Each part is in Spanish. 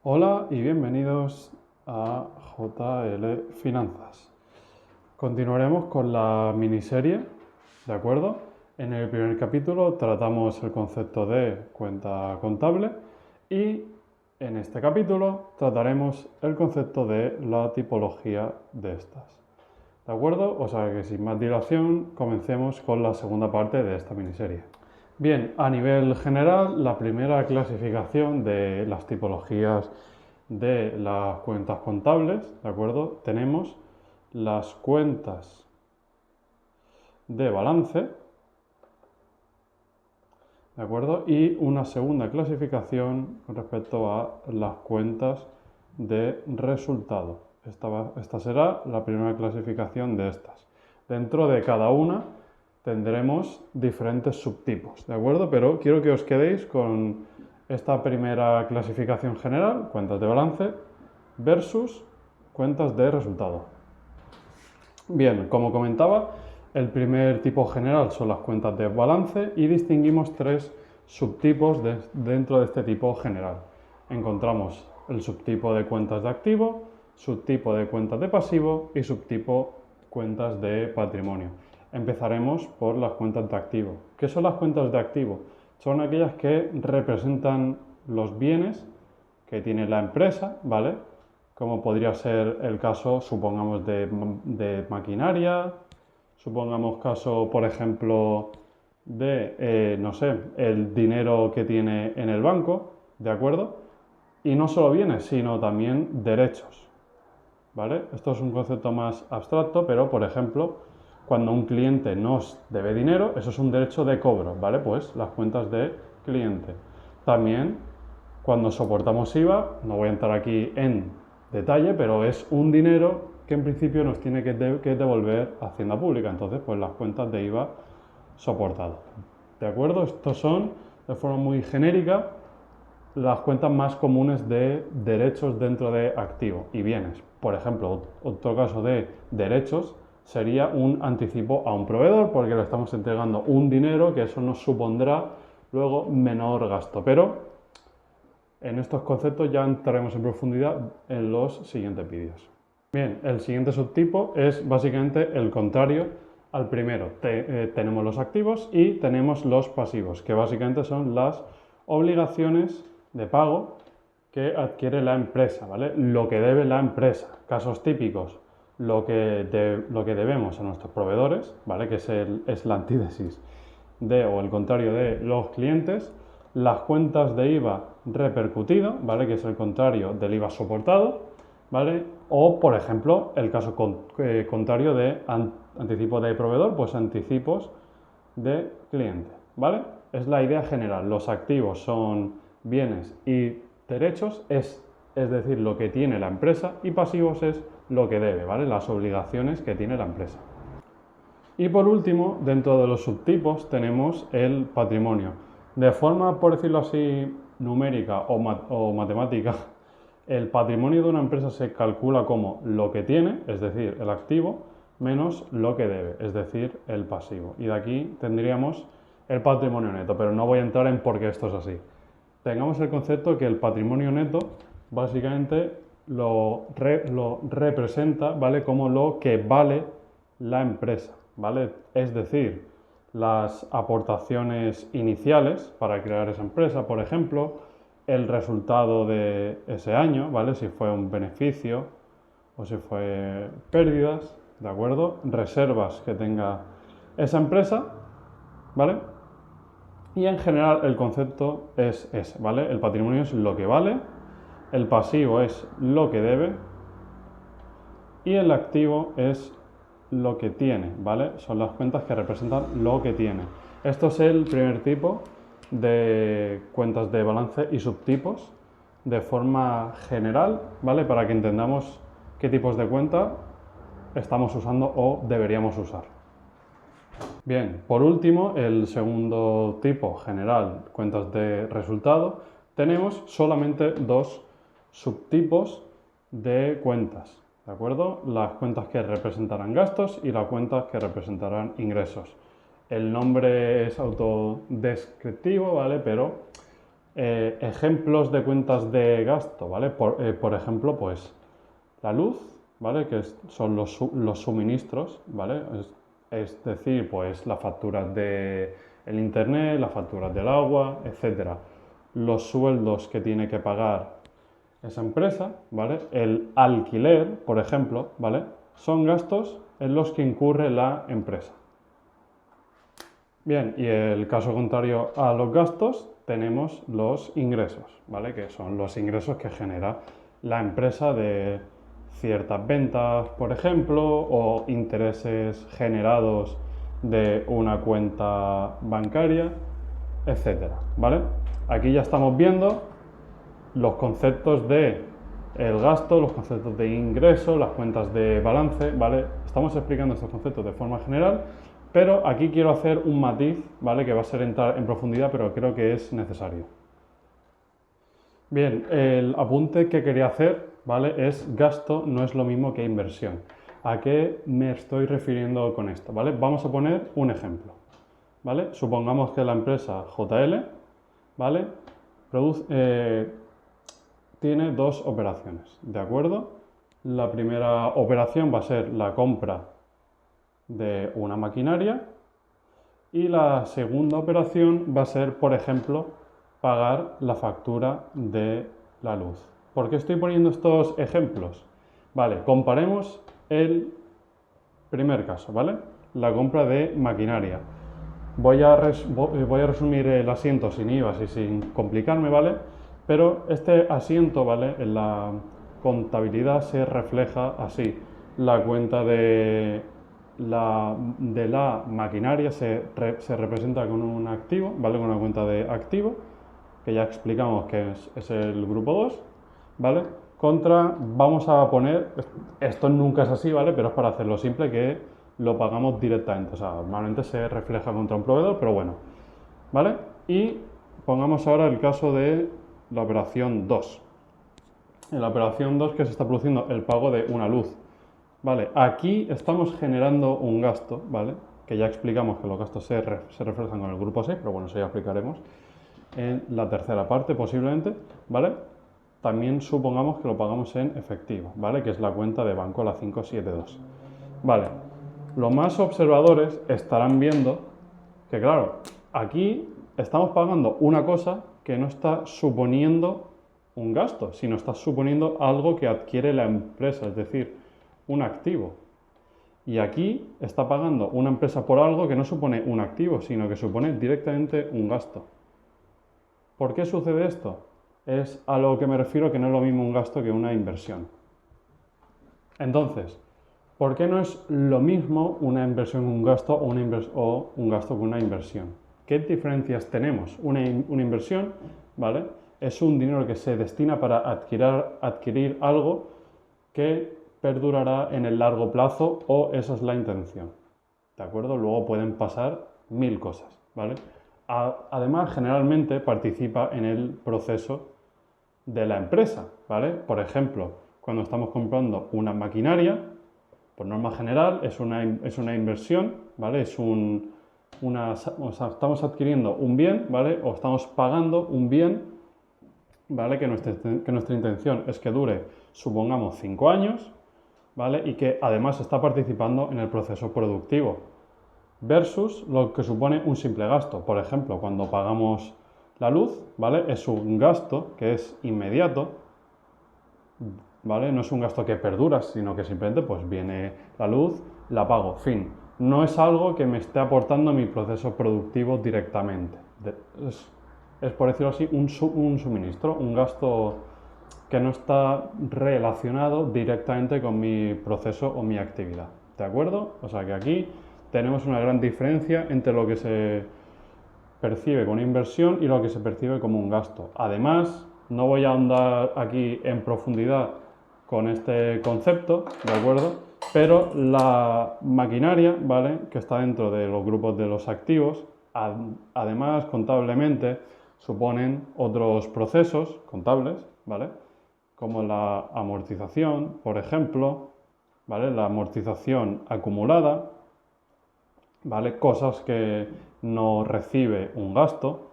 Hola y bienvenidos a JL Finanzas. Continuaremos con la miniserie, ¿de acuerdo? En el primer capítulo tratamos el concepto de cuenta contable y en este capítulo trataremos el concepto de la tipología de estas. ¿De acuerdo? O sea que sin más dilación comencemos con la segunda parte de esta miniserie. Bien, a nivel general, la primera clasificación de las tipologías de las cuentas contables, ¿de acuerdo? Tenemos las cuentas de balance, ¿de acuerdo? Y una segunda clasificación con respecto a las cuentas de resultado. Esta será la primera clasificación de estas. Dentro de cada una tendremos diferentes subtipos, ¿de acuerdo? Pero quiero que os quedéis con esta primera clasificación general, cuentas de balance, versus cuentas de resultado. Bien, como comentaba, el primer tipo general son las cuentas de balance y distinguimos tres subtipos dentro de este tipo general. Encontramos el subtipo de cuentas de activo, subtipo de cuentas de pasivo y subtipo cuentas de patrimonio. Empezaremos por las cuentas de activo. ¿Qué son las cuentas de activo? Son aquellas que representan los bienes que tiene la empresa, ¿vale? Como podría ser el caso, supongamos, de maquinaria, supongamos caso, por ejemplo, de, no sé, el dinero que tiene en el banco, ¿de acuerdo? Y no solo bienes, sino también derechos, ¿vale? Esto es un concepto más abstracto, pero, por ejemplo, cuando un cliente nos debe dinero, eso es un derecho de cobro, ¿vale? Pues las cuentas de cliente. También, cuando soportamos IVA, no voy a entrar aquí en detalle, pero es un dinero que en principio nos tiene que devolver Hacienda Pública. Entonces, pues las cuentas de IVA soportado. ¿De acuerdo? Estos son, de forma muy genérica, las cuentas más comunes de derechos dentro de activo y bienes. Por ejemplo, otro caso de derechos sería un anticipo a un proveedor porque le estamos entregando un dinero que eso nos supondrá luego menor gasto. Pero en estos conceptos ya entraremos en profundidad en los siguientes vídeos. Bien, el siguiente subtipo es básicamente el contrario al primero. Tenemos los activos y tenemos los pasivos, que básicamente son las obligaciones de pago que adquiere la empresa, ¿vale? Lo que debe la empresa. Casos típicos, lo que debemos a nuestros proveedores, ¿vale? Que es la antítesis o el contrario de los clientes. Las cuentas de IVA repercutido, ¿vale? Que es el contrario del IVA soportado, ¿vale? O, por ejemplo, el caso contrario de anticipo de proveedor, pues anticipos de cliente, ¿vale? Es la idea general. Los activos son bienes y derechos, es decir, lo que tiene la empresa, y pasivos es lo que debe, ¿vale? Las obligaciones que tiene la empresa. Y por último, dentro de los subtipos tenemos el patrimonio. De forma, por decirlo así, numérica o matemática, el patrimonio de una empresa se calcula como lo que tiene, es decir, el activo, menos lo que debe, es decir, el pasivo. Y de aquí tendríamos el patrimonio neto, pero no voy a entrar en por qué esto es así. Tengamos el concepto que el patrimonio neto básicamente lo representa, ¿vale? Como lo que vale la empresa, ¿vale? Es decir, las aportaciones iniciales para crear esa empresa, por ejemplo, el resultado de ese año, ¿vale? Si fue un beneficio o si fue pérdidas, ¿de acuerdo? Reservas que tenga esa empresa, ¿vale? Y en general el concepto es ese, ¿vale? El patrimonio es lo que vale, el pasivo es lo que debe y el activo es lo que tiene, ¿vale? Son las cuentas que representan lo que tiene. Esto es el primer tipo de cuentas de balance y subtipos de forma general, ¿vale? Para que entendamos qué tipos de cuenta estamos usando o deberíamos usar. Bien, por último, el segundo tipo general, cuentas de resultado, tenemos solamente dos subtipos de cuentas, ¿de acuerdo? Las cuentas que representarán gastos y las cuentas que representarán ingresos. El nombre es autodescriptivo, ¿vale? Pero ejemplos de cuentas de gasto, ¿vale? Por ejemplo, pues la luz, ¿vale? Que son los suministros, ¿vale? Es decir, pues las facturas de el internet, las facturas del agua, etcétera. Los sueldos que tiene que pagar esa empresa, ¿vale? El alquiler, por ejemplo, ¿vale? Son gastos en los que incurre la empresa. Bien, y el caso contrario a los gastos, tenemos los ingresos, ¿vale? Que son los ingresos que genera la empresa de ciertas ventas, por ejemplo, o intereses generados de una cuenta bancaria, etcétera, ¿vale? Aquí ya estamos viendo los conceptos de el gasto, los conceptos de ingreso, las cuentas de balance, ¿vale? Estamos explicando estos conceptos de forma general, pero aquí quiero hacer un matiz, ¿vale? Que va a ser entrar en profundidad, pero creo que es necesario. Bien, el apunte que quería hacer, ¿vale? Es gasto no es lo mismo que inversión. ¿A qué me estoy refiriendo con esto? ¿Vale? Vamos a poner un ejemplo, ¿vale? Supongamos que la empresa JL, ¿vale? Tiene dos operaciones, ¿de acuerdo? La primera operación va a ser la compra de una maquinaria y la segunda operación va a ser, por ejemplo, pagar la factura de la luz. ¿Por qué estoy poniendo estos ejemplos? Vale, comparemos el primer caso, ¿vale? La compra de maquinaria. Voy a resumir el asiento sin IVA y sin complicarme, ¿vale? Pero este asiento, ¿vale? En la contabilidad se refleja así. La cuenta de la maquinaria se representa con un activo, ¿vale? Con una cuenta de activo, que ya explicamos que es el grupo 2, ¿vale? Vamos a poner, esto nunca es así, ¿vale? Pero es para hacerlo simple, que lo pagamos directamente. O sea, normalmente se refleja contra un proveedor, pero bueno, ¿vale? Y pongamos ahora el caso de la operación 2. En la operación 2 que se está produciendo el pago de una luz. Vale, aquí estamos generando un gasto, ¿vale? Que ya explicamos que los gastos se reflejan con el grupo 6, pero bueno, eso ya explicaremos en la tercera parte posiblemente, ¿vale? También supongamos que lo pagamos en efectivo, ¿vale? Que es la cuenta de banco, la 572. Vale, los más observadores estarán viendo que, claro, aquí estamos pagando una cosa que no está suponiendo un gasto, sino está suponiendo algo que adquiere la empresa, es decir, un activo. Y aquí está pagando una empresa por algo que no supone un activo, sino que supone directamente un gasto. ¿Por qué sucede esto? Es a lo que me refiero, que no es lo mismo un gasto que una inversión. Entonces, ¿por qué no es lo mismo una inversión que un gasto o un gasto que una inversión? ¿Qué diferencias tenemos? Una inversión, ¿vale? Es un dinero que se destina para adquirir algo que perdurará en el largo plazo, o esa es la intención, ¿de acuerdo? Luego pueden pasar mil cosas, ¿vale? Además, generalmente participa en el proceso de la empresa, ¿vale? Por ejemplo, cuando estamos comprando una maquinaria, por norma general es una inversión, ¿vale? O sea, estamos adquiriendo un bien, ¿vale? O estamos pagando un bien, ¿vale? Que nuestra intención es que dure, supongamos, 5 años, ¿vale? Y que además está participando en el proceso productivo, versus lo que supone un simple gasto. Por ejemplo, cuando pagamos la luz, ¿vale? Es un gasto que es inmediato, ¿vale? No es un gasto que perdura, sino que simplemente pues viene la luz, la pago, fin. No es algo que me esté aportando a mi proceso productivo directamente. Es por decirlo así, un suministro, un gasto que no está relacionado directamente con mi proceso o mi actividad, ¿de acuerdo? O sea que aquí tenemos una gran diferencia entre lo que se percibe como una inversión y lo que se percibe como un gasto. Además, no voy a ahondar aquí en profundidad con este concepto, ¿de acuerdo? Pero la maquinaria, ¿vale? Que está dentro de los grupos de los activos, además, contablemente, suponen otros procesos contables, ¿vale? Como la amortización, por ejemplo, ¿vale? La amortización acumulada, ¿vale? Cosas que no recibe un gasto,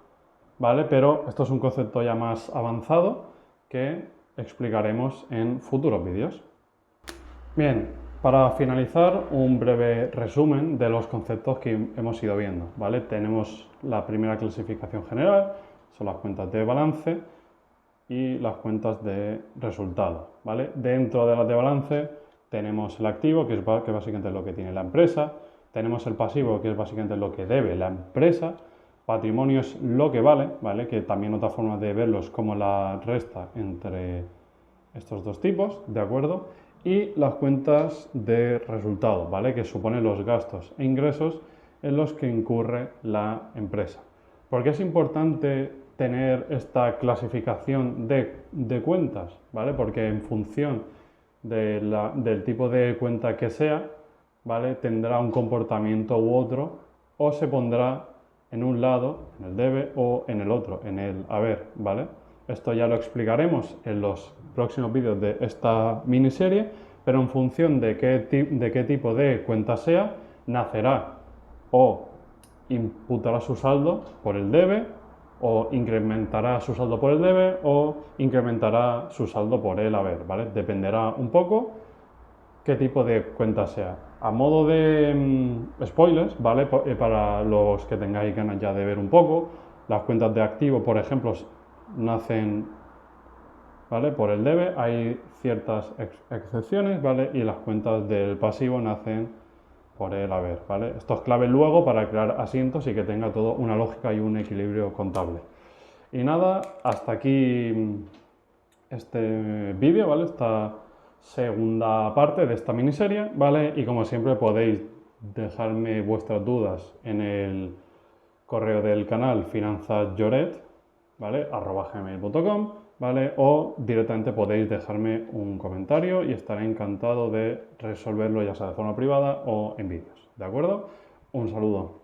¿vale? Pero esto es un concepto ya más avanzado que explicaremos en futuros vídeos. Bien, para finalizar, un breve resumen de los conceptos que hemos ido viendo, ¿vale? Tenemos la primera clasificación general, son las cuentas de balance y las cuentas de resultado, ¿vale? Dentro de las de balance tenemos el activo, que básicamente es lo que tiene la empresa, tenemos el pasivo, que es básicamente lo que debe la empresa, patrimonio es lo que vale, ¿vale? Que también otra forma de verlo es como la resta entre estos dos tipos, ¿de acuerdo? Y las cuentas de resultado, ¿vale? Que suponen los gastos e ingresos en los que incurre la empresa. ¿Por qué es importante tener esta clasificación de cuentas? ¿Vale? Porque en función del tipo de cuenta que sea, ¿vale? Tendrá un comportamiento u otro, o se pondrá en un lado, en el debe, o en el otro, en el haber, ¿vale? Esto ya lo explicaremos en los próximos vídeos de esta miniserie, pero en función de qué tipo de cuenta sea, nacerá o imputará su saldo por el debe, o incrementará su saldo por el debe, o incrementará su saldo por el haber, ¿vale? Dependerá un poco qué tipo de cuenta sea. A modo de spoilers, ¿vale? Para los que tengáis ganas ya de ver un poco, las cuentas de activo, por ejemplo, nacen, ¿vale? Por el debe, hay ciertas excepciones, ¿vale? Y las cuentas del pasivo nacen por el haber, ¿vale? Esto es clave luego para crear asientos y que tenga todo una lógica y un equilibrio contable. Y nada, hasta aquí este vídeo, ¿vale? Esta segunda parte de esta miniserie, ¿vale? Y como siempre podéis dejarme vuestras dudas en el correo del canal finanzaslloret, ¿vale? @gmail.com, ¿vale? O directamente podéis dejarme un comentario y estaré encantado de resolverlo ya sea de forma privada o en vídeos, ¿de acuerdo? Un saludo.